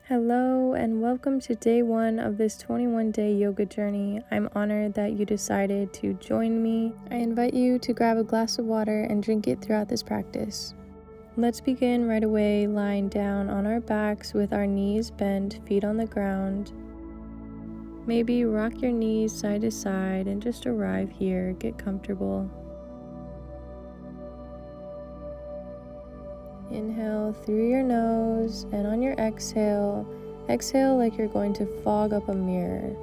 Hello and welcome to day 1 of this 21-day yoga journey. I'm honored that you decided to join me. I invite you to grab a glass of water and drink it throughout this practice. Let's begin right away lying down on our backs with our knees bent, feet on the ground. Maybe rock your knees side to side and just arrive here, get comfortable. Inhale through your nose, and on your exhale, exhale like you're going to fog up a mirror.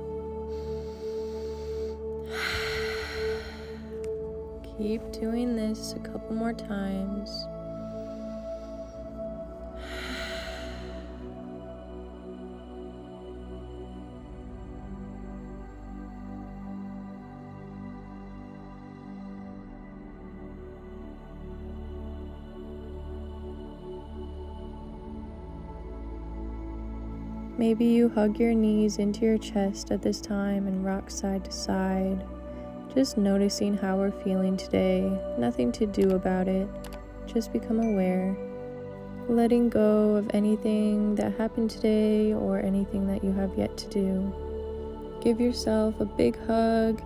Keep doing this a couple more times. Maybe you hug your knees into your chest at this time and rock side to side, just noticing how we're feeling today. Nothing to do about it, just become aware. Letting go of anything that happened today or anything that you have yet to do. Give yourself a big hug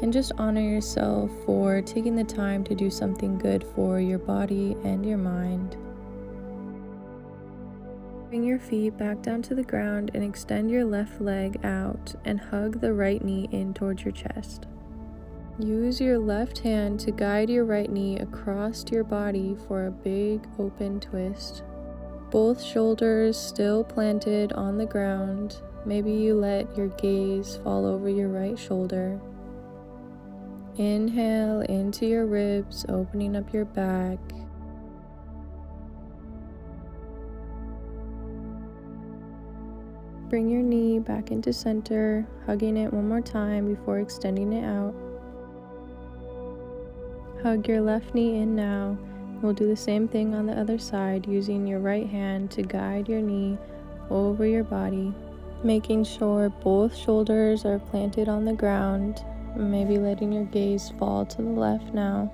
and just honor yourself for taking the time to do something good for your body and your mind. Bring your feet back down to the ground and extend your left leg out and hug the right knee in towards your chest. Use your left hand to guide your right knee across your body for a big open twist. Both shoulders still planted on the ground. Maybe you let your gaze fall over your right shoulder. Inhale into your ribs, opening up your back. Bring your knee back into center, hugging it one more time before extending it out. Hug your left knee in now. We'll do the same thing on the other side, using your right hand to guide your knee over your body, making sure both shoulders are planted on the ground, maybe letting your gaze fall to the left now.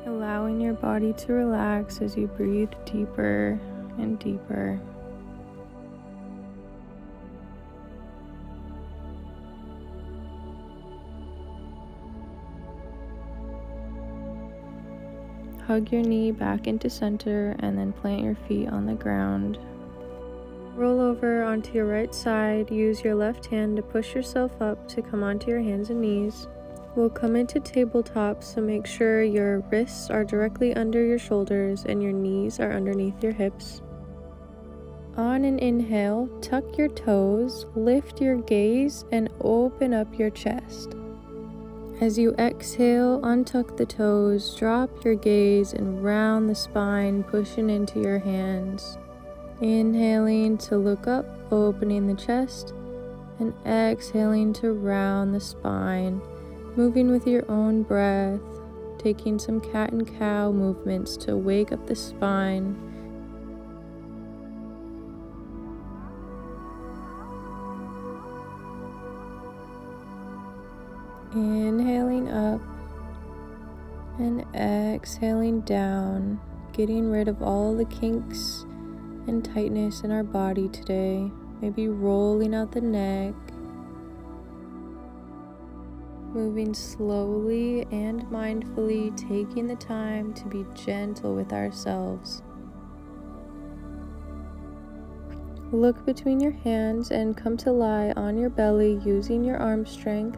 Allowing your body to relax as you breathe deeper and deeper. Hug your knee back into center and then plant your feet on the ground. Roll over onto your right side. Use your left hand to push yourself up to come onto your hands and knees. We'll come into tabletop, so make sure your wrists are directly under your shoulders and your knees are underneath your hips. On an inhale, tuck your toes, lift your gaze, and open up your chest. As you exhale, untuck the toes, drop your gaze, and round the spine, pushing into your hands. Inhaling to look up, opening the chest, and exhaling to round the spine. Moving with your own breath, taking some cat and cow movements to wake up the spine. Inhaling up and exhaling down, getting rid of all the kinks and tightness in our body today. Maybe rolling out the neck. Moving slowly and mindfully, taking the time to be gentle with ourselves. Look between your hands and come to lie on your belly using your arm strength.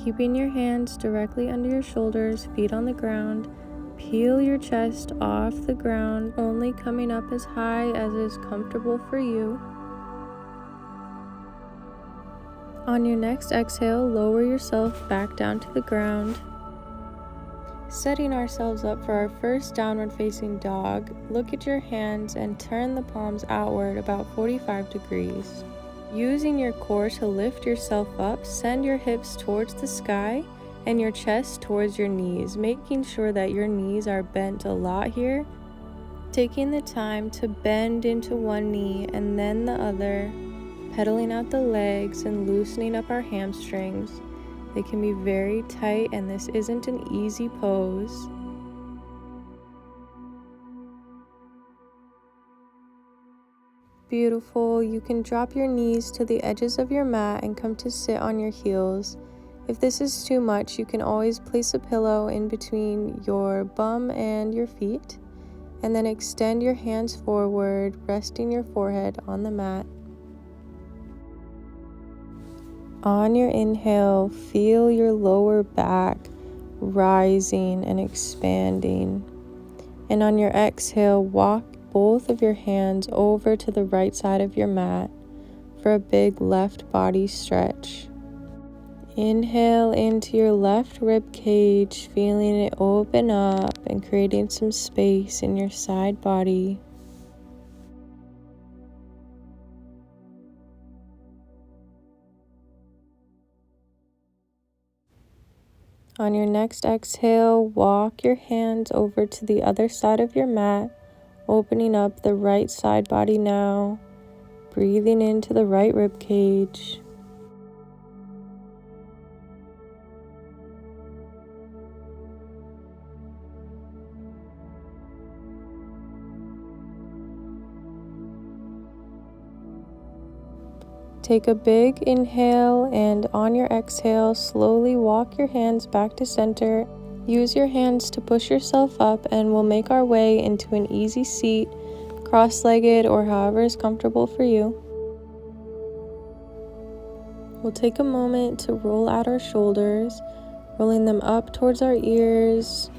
Keeping your hands directly under your shoulders, feet on the ground. Peel your chest off the ground, only coming up as high as is comfortable for you. On your next exhale, lower yourself back down to the ground. Setting ourselves up for our first downward facing dog, look at your hands and turn the palms outward about 45 degrees. Using your core to lift yourself up, send your hips towards the sky and your chest towards your knees, making sure that your knees are bent a lot here. Taking the time to bend into one knee and then the other, pedaling out the legs and loosening up our hamstrings. They can be very tight and this isn't an easy pose. Beautiful. You can drop your knees to the edges of your mat and come to sit on your heels. If this is too much, you can always place a pillow in between your bum and your feet, and then extend your hands forward, resting your forehead on the mat. On your inhale, feel your lower back rising and expanding. And on your exhale, walk both of your hands over to the right side of your mat for a big left body stretch. Inhale into your left rib cage, feeling it open up and creating some space in your side body. On your next exhale, walk your hands over to the other side of your mat, opening up the right side body now, breathing into the right rib cage. Take a big inhale, and on your exhale, slowly walk your hands back to center. Use your hands to push yourself up, and we'll make our way into an easy seat, cross-legged or however is comfortable for you. We'll take a moment to roll out our shoulders, rolling them up towards our ears,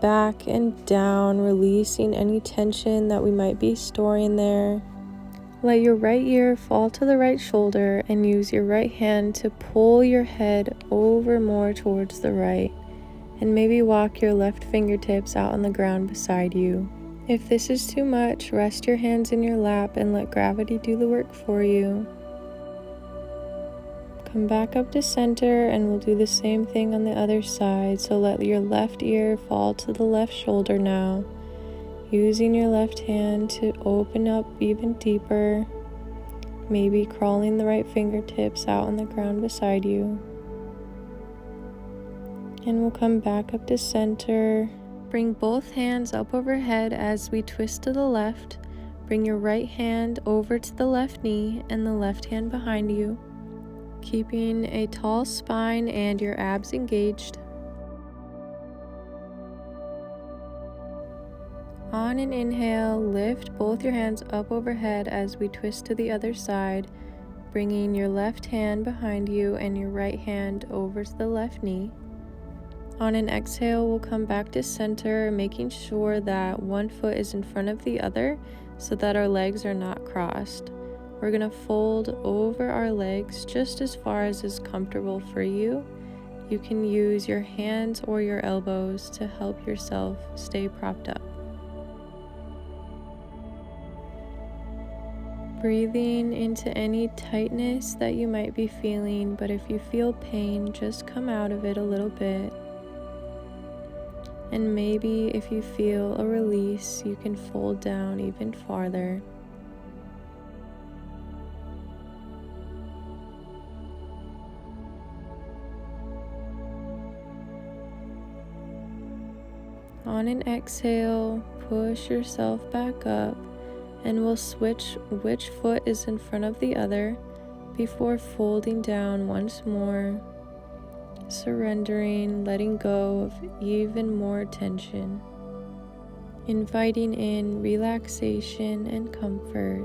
back and down, releasing any tension that we might be storing there. Let your right ear fall to the right shoulder and use your right hand to pull your head over more towards the right, and maybe walk your left fingertips out on the ground beside you. If this is too much, rest your hands in your lap and let gravity do the work for you. Come back up to center, and we'll do the same thing on the other side. So let your left ear fall to the left shoulder now, using your left hand to open up even deeper, maybe crawling the right fingertips out on the ground beside you. And we'll come back up to center. Bring both hands up overhead as we twist to the left. Bring your right hand over to the left knee and the left hand behind you, keeping a tall spine and your abs engaged. On an inhale, lift both your hands up overhead as we twist to the other side, bringing your left hand behind you and your right hand over to the left knee. On an exhale, we'll come back to center, making sure that one foot is in front of the other so that our legs are not crossed. We're going to fold over our legs just as far as is comfortable for you. You can use your hands or your elbows to help yourself stay propped up. Breathing into any tightness that you might be feeling, but if you feel pain, just come out of it a little bit. And maybe if you feel a release, you can fold down even farther. On an exhale, push yourself back up, and we'll switch which foot is in front of the other before folding down once more, surrendering, letting go of even more tension, inviting in relaxation and comfort.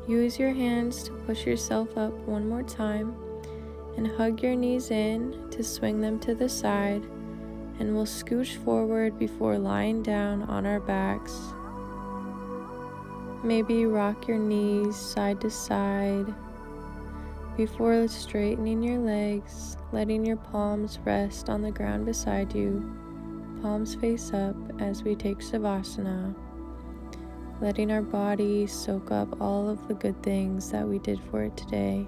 Use your hands to push yourself up one more time and hug your knees in to swing them to the side, and we'll scooch forward before lying down on our backs. Maybe rock your knees side to side before straightening your legs, letting your palms rest on the ground beside you, palms face up as we take Savasana. Letting our body soak up all of the good things that we did for it today.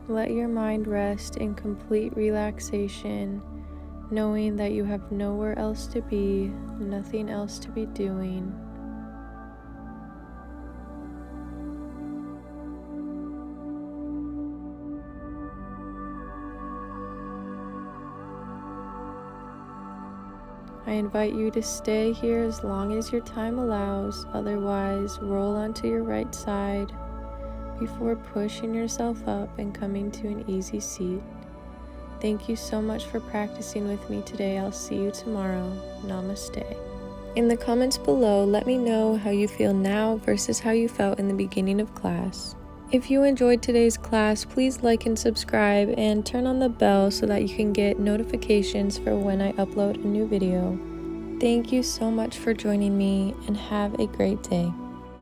Let your mind rest in complete relaxation, knowing that you have nowhere else to be, nothing else to be doing. I invite you to stay here as long as your time allows, otherwise roll onto your right side before pushing yourself up and coming to an easy seat. Thank you so much for practicing with me today. I'll see you tomorrow. Namaste. In the comments below, let me know how you feel now versus how you felt in the beginning of class. If you enjoyed today's class, please like and subscribe and turn on the bell so that you can get notifications for when I upload a new video. Thank you so much for joining me and have a great day.